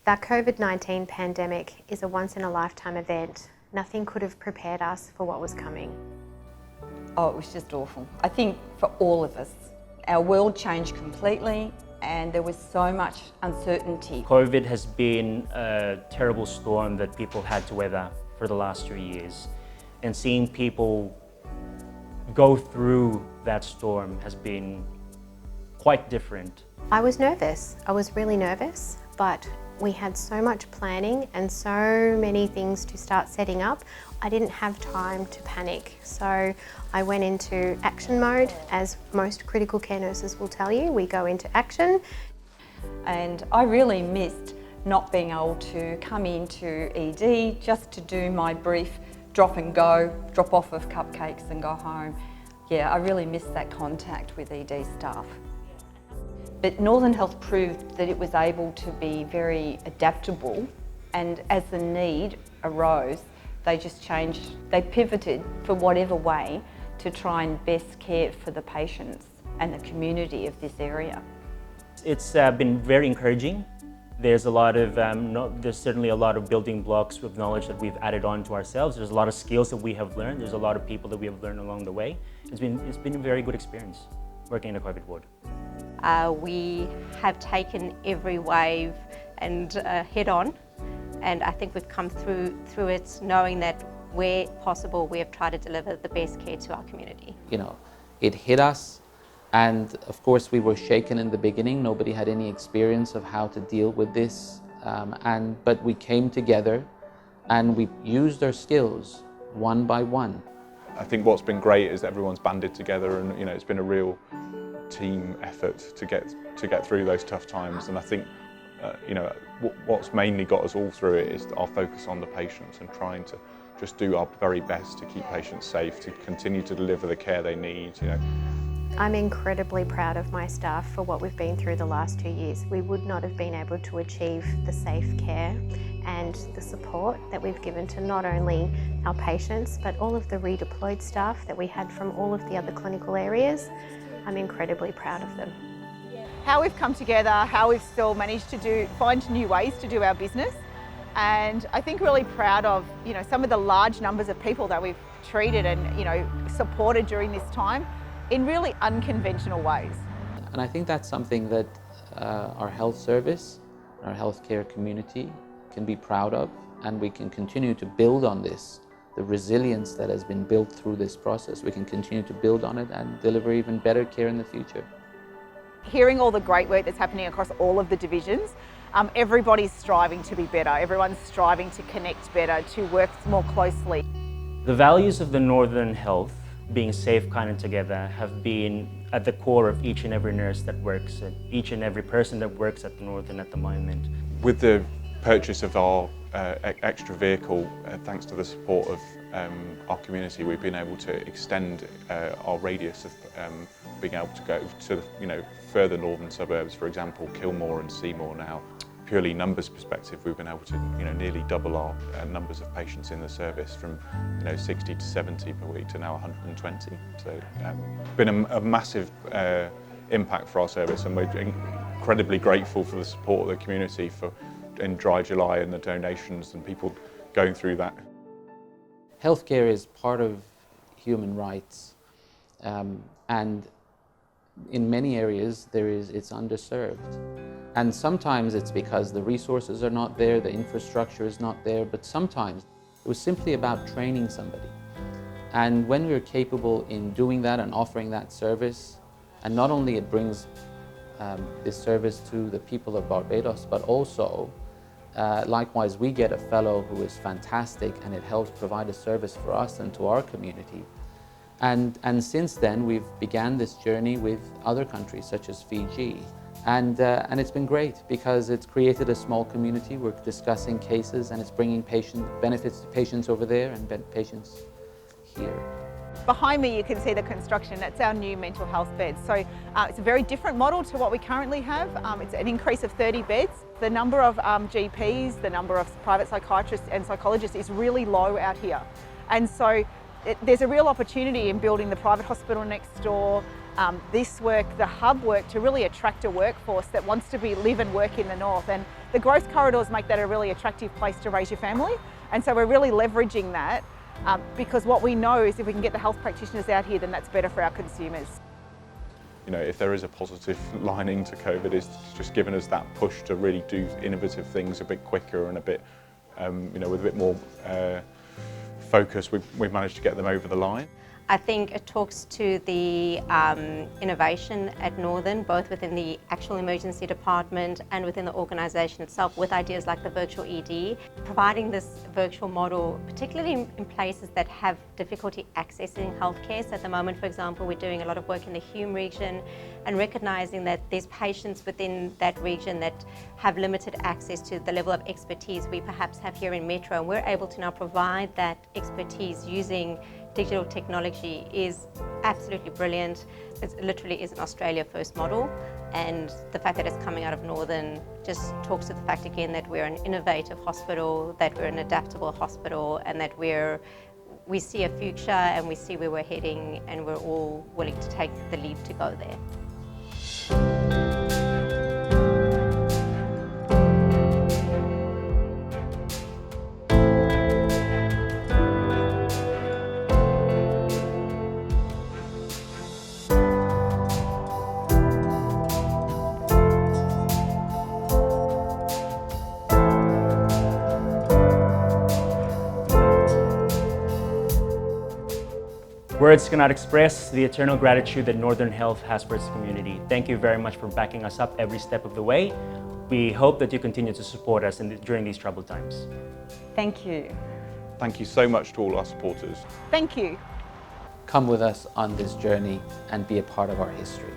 The COVID-19 pandemic is a once-in-a-lifetime event. Nothing could have prepared us for what was coming. Oh, it was just awful. I think for all of us, our world changed completely and there was so much uncertainty. COVID has been a terrible storm that people had to weather for the last 3 years. And seeing people go through that storm has been quite different. I was nervous. I was really nervous, but we had so much planning and so many things to start setting up. I didn't have time to panic. So I went into action mode. As most critical care nurses will tell you, we go into action. And I really missed not being able to come into ED just to do my brief drop and go, drop off of cupcakes and go home. Yeah, I really missed that contact with ED staff. But Northern Health proved that it was able to be very adaptable, and as the need arose, they just changed, they pivoted for whatever way to try and best care for the patients and the community of this area. It's been very encouraging. There's a lot of, there's certainly a lot of building blocks of knowledge that we've added on to ourselves. There's a lot of skills that we have learned. There's a lot of people that we have learned along the way. It's been a very good experience working in a COVID ward. We have taken every wave and head on, and I think we've come through it knowing that where possible we have tried to deliver the best care to our community. You know, it hit us, and of course we were shaken in the beginning. Nobody had any experience of how to deal with this, but we came together and we used our skills one by one. I think what's been great is everyone's banded together, and it's been a real team effort to get through those tough times. And I think what's mainly got us all through it is our focus on the patients and trying to just do our very best to keep patients safe, to continue to deliver the care they need. I'm incredibly proud of my staff for what we've been through the last 2 years. We would not have been able to achieve the safe care and the support that we've given to not only our patients, but all of the redeployed staff that we had from all of the other clinical areas. I'm incredibly proud of them. How we've come together, how we've still managed to find new ways to do our business, and I think really proud of some of the large numbers of people that we've treated and supported during this time in really unconventional ways. And I think that's something that our health service, our healthcare community can be proud of, and we can continue to build on this. The resilience that has been built through this process, we can continue to build on it and deliver even better care in the future. Hearing all the great work that's happening across all of the divisions, everybody's striving to be better, everyone's striving to connect better, to work more closely. The values of the Northern Health, being safe, kind and together, have been at the core of each and every nurse that works, and each and every person that works at the Northern at the moment. With the purchase of our extra vehicle, thanks to the support of our community, we've been able to extend our radius of being able to go to further northern suburbs, for example Kilmore and Seymour now. Purely numbers perspective, we've been able to nearly double our numbers of patients in the service from 60 to 70 per week to now 120. So it's been a massive impact for our service, and we're incredibly grateful for the support of the community in Dry July and the donations and people going through that. Healthcare is part of human rights, and in many areas it's underserved. And sometimes it's because the resources are not there, the infrastructure is not there, but sometimes it was simply about training somebody. And when we're capable in doing that and offering that service, and not only it brings this service to the people of Barbados, but also likewise we get a fellow who is fantastic, and it helps provide a service for us and to our community. And since then we've began this journey with other countries such as Fiji. And it's been great because it's created a small community. We're discussing cases, and it's bringing benefits to patients over there and patients here. Behind me you can see the construction. That's our new mental health beds. So it's a very different model to what we currently have. It's an increase of 30 beds. The number of GPs, the number of private psychiatrists and psychologists is really low out here. And so there's a real opportunity in building the private hospital next door, this work, the hub work, to really attract a workforce that wants to live and work in the north. And the growth corridors make that a really attractive place to raise your family. And so we're really leveraging that because what we know is if we can get the health practitioners out here, then that's better for our consumers. You know, if there is a positive lining to COVID, it's just given us that push to really do innovative things a bit quicker and a bit, you know, with a bit more focus. We've managed to get them over the line. I think it talks to the innovation at Northern, both within the actual emergency department and within the organisation itself, with ideas like the virtual ED. Providing this virtual model, particularly in places that have difficulty accessing healthcare. So at the moment, for example, we're doing a lot of work in the Hume region and recognising that there's patients within that region that have limited access to the level of expertise we perhaps have here in Metro, and we're able to now provide that expertise using digital technology. Is absolutely brilliant. It literally is an Australia first model, and the fact that it's coming out of Northern just talks to the fact again that we're an innovative hospital, that we're an adaptable hospital, and that we see a future and we see where we're heading, and we're all willing to take the leap to go there. Words cannot express the eternal gratitude that Northern Health has for its community. Thank you very much for backing us up every step of the way. We hope that you continue to support us during these troubled times. Thank you. Thank you so much to all our supporters. Thank you. Come with us on this journey and be a part of our history.